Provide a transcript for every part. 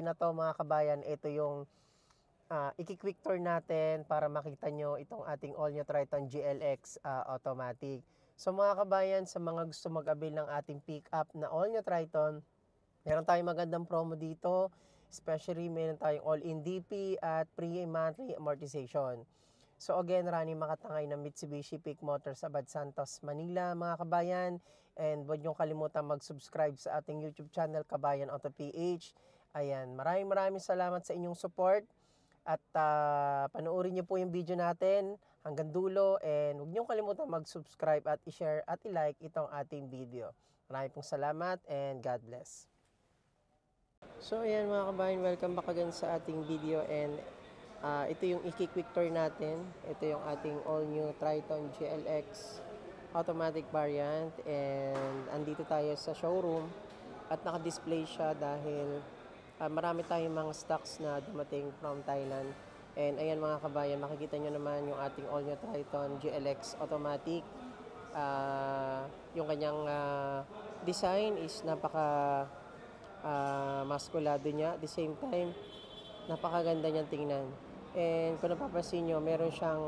na to mga kabayan, ito yung iki-quick tour natin para makita nyo itong ating all new Triton GLX automatic. So mga kabayan, sa mga gusto mag-avail ng ating pick-up na all new Triton, meron tayong magandang promo dito. Especially meron tayong all-in DP at pre-monthly amortization. So again, running makatangay ng Mitsubishi Peak Motors sa Bad Santos, Manila mga kabayan. And huwag niyong kalimutan mag-subscribe sa ating YouTube channel, Kabayan Auto PH. Ayan, maraming salamat sa inyong support. At panoorin niyo po yung video natin hanggang dulo. And huwag niyong kalimutan mag-subscribe at i-share at i-like itong ating video. Maraming pong salamat and God bless. So ayan mga kabayan, welcome back again sa ating video. And ito yung iki-quick tour natin. Ito yung ating all new Triton GLX automatic variant. And andito tayo sa showroom at naka-display siya dahil marami tayong mga stocks na dumating from Thailand. And ayan mga kabayan, makikita nyo naman yung ating all new Triton GLX automatic. Yung kanyang design is napaka maskulado niya. At the same time, napakaganda niyang tingnan. And kung napapansin nyo, meron siyang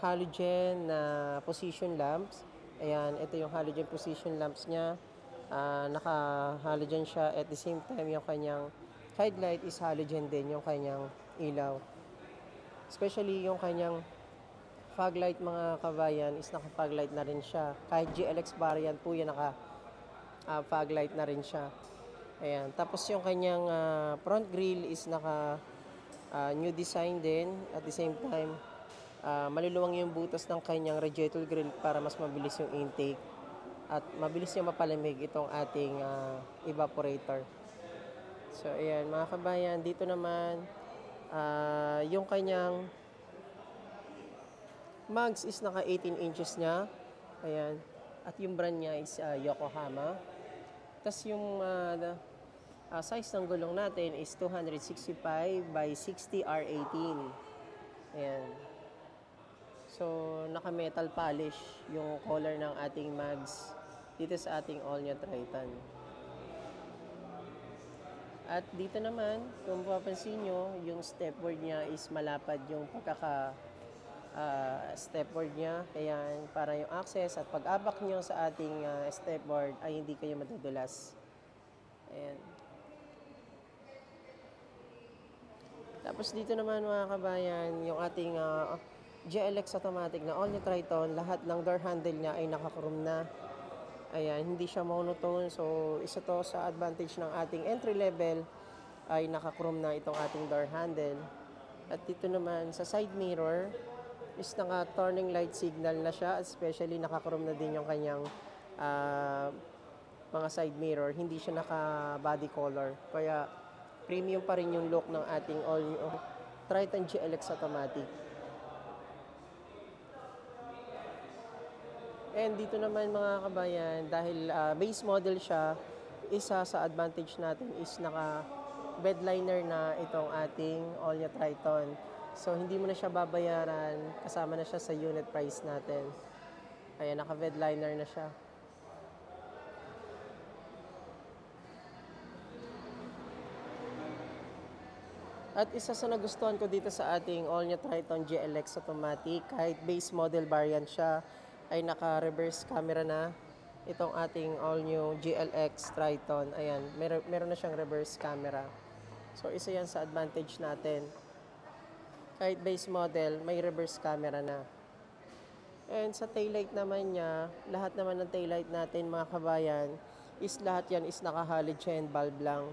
halogen na position lamps. Ayan, ito yung halogen position lamps niya. Naka-halogen siya. At the same time, yung kanyang headlight is halogen din, yung kanyang ilaw. Especially yung kanyang fog light mga kabayan is naka-fog light na rin siya. Kahit GLX variant po yan, naka-fog light na rin siya. Ayan. Tapos yung kanyang front grille is naka new design din. At the same time, maluluwang yung butas ng kanyang radiator grill para mas mabilis yung intake. At mabilis niya mapalamig itong ating evaporator. So ayan mga kabayan, dito naman yung kanyang mags is naka 18 inches niya. Ayan. At yung brand niya is Yokohama. Tapos yung size ng gulong natin is 265 by 60 R18. Ayan. So, naka-metal polish yung color ng ating mags dito sa ating all new Triton. At dito naman, kung mapapansin nyo, yung stepboard niya is malapad yung stepboard niya. Ayan, para yung access at pag-abak nyo sa ating stepboard ay hindi kayo madudulas. Ayan. Tapos dito naman mga kabayan, yung ating GLX automatic na all new Triton, lahat ng door handle niya ay naka-chrome na. Ayan, hindi siya monotone. So, isa to sa advantage ng ating entry level ay naka-chrome na itong ating door handle. At dito naman sa side mirror is naka-turning light signal na siya, especially naka-chrome na din yung kanyang mga side mirror. Hindi siya naka-body color. Kaya premium pa rin yung look ng ating all new Triton GLX automatic. And dito naman mga kabayan, dahil base model siya, isa sa advantage natin is naka bedliner na itong ating all new Triton. So hindi mo na siya babayaran, kasama na siya sa unit price natin. Ayan, naka bedliner na siya. At isa sa nagustuhan ko dito sa ating all new Triton GLX automatic, kahit base model variant siya, ay naka-reverse camera na itong ating all new GLX Triton. Ayan, meron na siyang reverse camera. So isa yan sa advantage natin. Kahit base model, may reverse camera na. And sa taillight naman niya, lahat naman ng taillight natin mga kabayan, is lahat yan is naka-halogen bulb lang.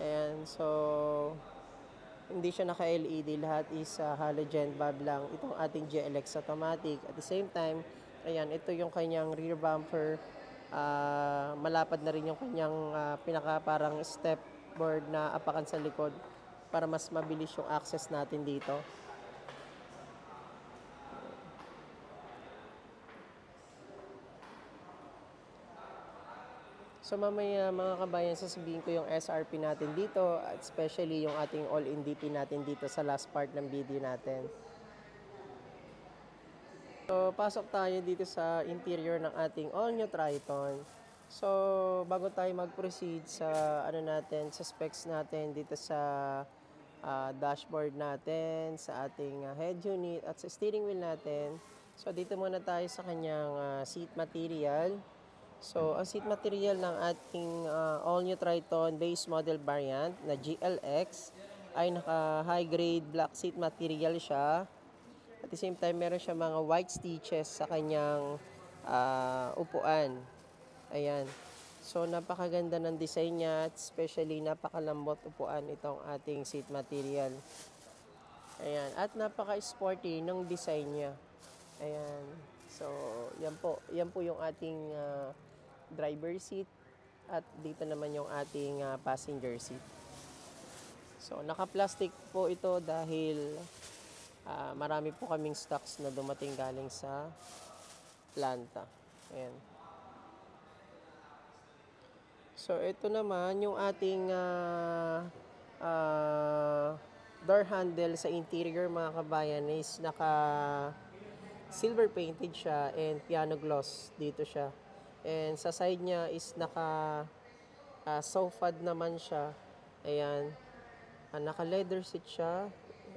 And so hindi siya naka-LED, lahat is halogen bulb lang itong ating GLX automatic. At the same time, ayan, ito yung kanyang rear bumper. Malapad na rin yung kanyang pinaka parang step board na apakan sa likod para mas mabilis yung access natin dito. So mamaya mga kabayan, sasabihin ko yung SRP natin dito, at especially yung ating all-in DP natin dito sa last part ng video natin. So pasok tayo dito sa interior ng ating all new Triton. So, bago tayo mag-proceed sa ano natin, sa specs natin dito sa dashboard natin, sa ating head unit at sa steering wheel natin. So, dito muna tayo sa kanyang seat material. So, ang seat material ng ating all-new Triton base model variant na GLX ay naka high grade black seat material siya. At the same time, meron siya mga white stitches sa kanyang upuan. Ayan. So, napakaganda ng design niya at especially napakalambot upuan itong ating seat material. Ayan. At napaka-sporty ng design niya. Ayan. So, yan po. Yan po yung ating driver seat. At dito naman yung ating passenger seat. So, naka-plastic po ito dahil marami po kaming stocks na dumating galing sa planta. Ayan. So, ito naman yung ating door handle sa interior mga kabayan is naka silver painted siya and piano gloss dito siya. And sa side niya is naka sofad naman siya. Ayan. Naka leather seat siya.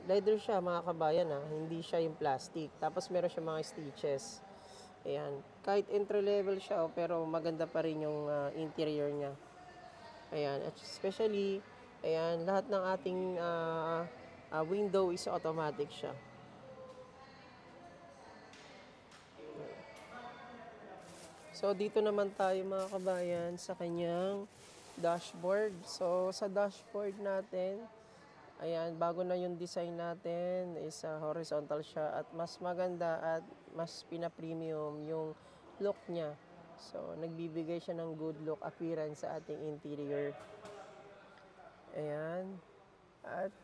Leather siya mga kabayan hindi siya yung plastic. Tapos meron siya mga stitches. Ayan. Kahit entry level siya pero maganda pa rin yung interior niya. Ayan. At especially, ayan, lahat ng ating window is automatic siya. So, dito naman tayo mga kabayan sa kanyang dashboard. So, sa dashboard natin, ayan, bago na yung design natin is horizontal siya at mas maganda at mas pina-premium yung look niya. So, nagbibigay siya ng good look appearance sa ating interior. Ayan. At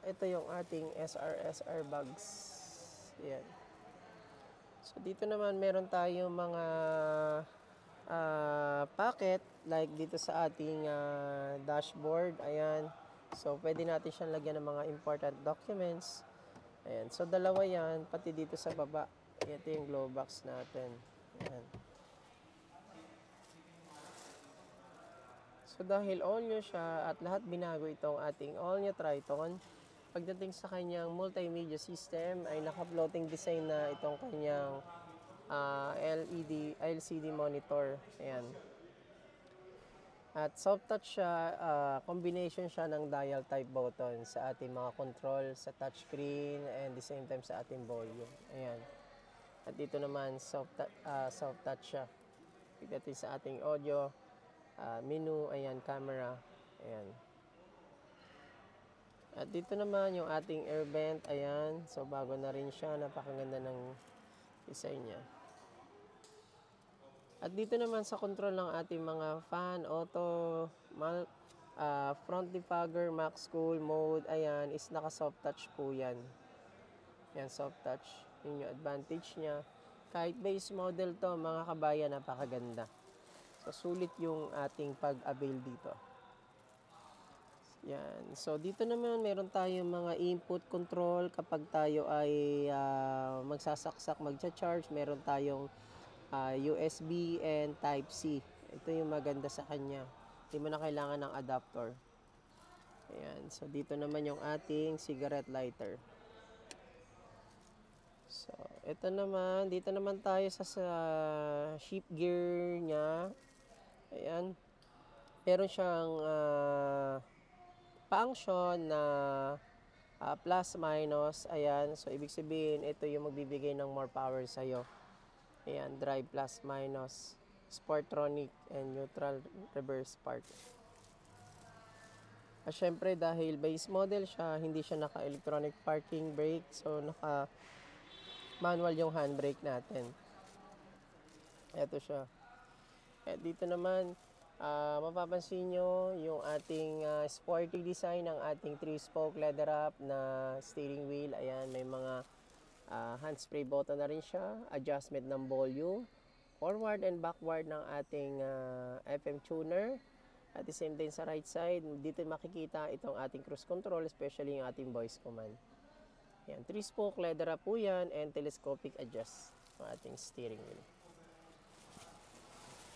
ito yung ating SR bags. Ayan. So, dito naman meron tayong mga packet like dito sa ating dashboard. Ayan. So, pwede natin siyang lagyan ng mga important documents. Ayan. So, dalawa yan, pati dito sa baba. Ito yung glove box natin. Ayan. So, dahil all new siya at lahat binago itong ating all new Triton, pagdating sa kanyang multimedia system ay naka-floating design na itong kanyang LCD monitor. Ayan. At soft touch siya, combination siya ng dial type button sa ating mga control sa touchscreen and the same time sa ating volume. Ayan. At dito naman soft touch siya. Pagdating sa ating audio, menu, ayan, camera. Ayan. At dito naman yung ating air vent, ayan. So bago na rin siya, napakaganda ng design niya. At dito naman sa control ng ating mga fan, auto, front defogger, max cool mode, ayan, is naka soft touch po yan. Yan, soft touch. Yun yung advantage niya. Kahit base model to, mga kabayan, napakaganda. So, sulit yung ating pag-avail dito. Yan. So, dito naman, meron tayong mga input control kapag tayo ay magsasaksak, magcha-charge. Meron tayong USB and Type-C. Ito yung maganda sa kanya. Hindi mo na kailangan ng adapter. Ayan. So, dito naman yung ating cigarette lighter. So, ito naman. Dito naman tayo sa shift gear niya. Ayan. Meron siyang function na plus minus. Ayan. So, ibig sabihin, ito yung magbibigay ng more power sa'yo. Ayan, drive plus minus, Sportronic and neutral reverse park. At syempre dahil base model siya, hindi siya naka-electronic parking brake, so naka-manual yung handbrake natin. Ito siya. At dito naman, mapapansin nyo yung ating sporty design ng ating 3-spoke leather wrap na steering wheel. Ayan, may mga handspray button na rin siya, adjustment ng volume, forward and backward ng ating FM tuner. At the same time sa right side, dito makikita itong ating cruise control, especially yung ating voice command. Yan, 3-spoke leather wrap po yan and telescopic adjust ng ating steering wheel.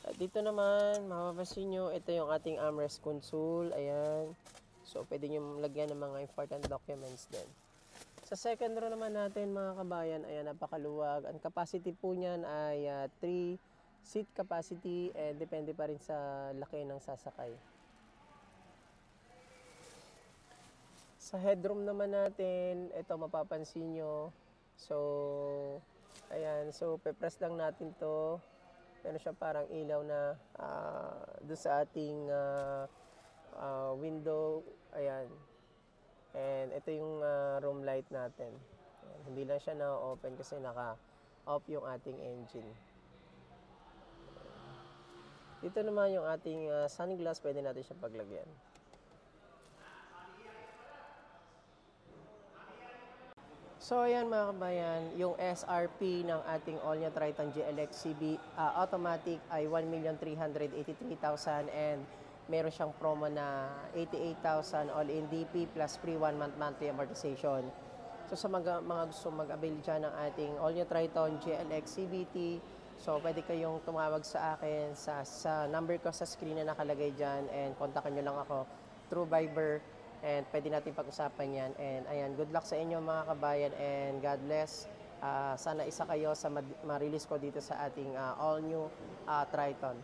At dito naman, mapapansin nyo, ito yung ating armrest console. Ayan. So, pwede nyo lagyan ng mga important documents din. Sa second row naman natin, mga kabayan, ayan, napakaluwag. Ang capacity po niyan ay 3 seat capacity and depende pa rin sa laki ng sasakay. Sa headroom naman natin, ito mapapansin nyo. So, ayan. So, pe-press lang natin to. Meron siya parang ilaw na doon sa ating window. Ayan. And ito yung room light natin. Ayan. Hindi lang siya na-open kasi naka-off yung ating engine. Dito naman yung ating sunglass, pwede natin siya paglagyan. So ayan mga kabayan, yung SRP ng ating all-new Triton GLX CB automatic ay 1,383,000 and meron siyang promo na 88,000 all-in DP plus free 1 month monthly amortization. So sa mga gusto mag-avail dyan ng ating all-new Triton GLX CVT, so pwede kayong tumawag sa akin sa number ko sa screen na nakalagay dyan and kontakin nyo lang ako through Viber. And pwede natin pag-usapan yan. And ayan, good luck sa inyo mga kabayan and God bless. Sana isa kayo sa ma-release ko dito sa ating all-new Triton.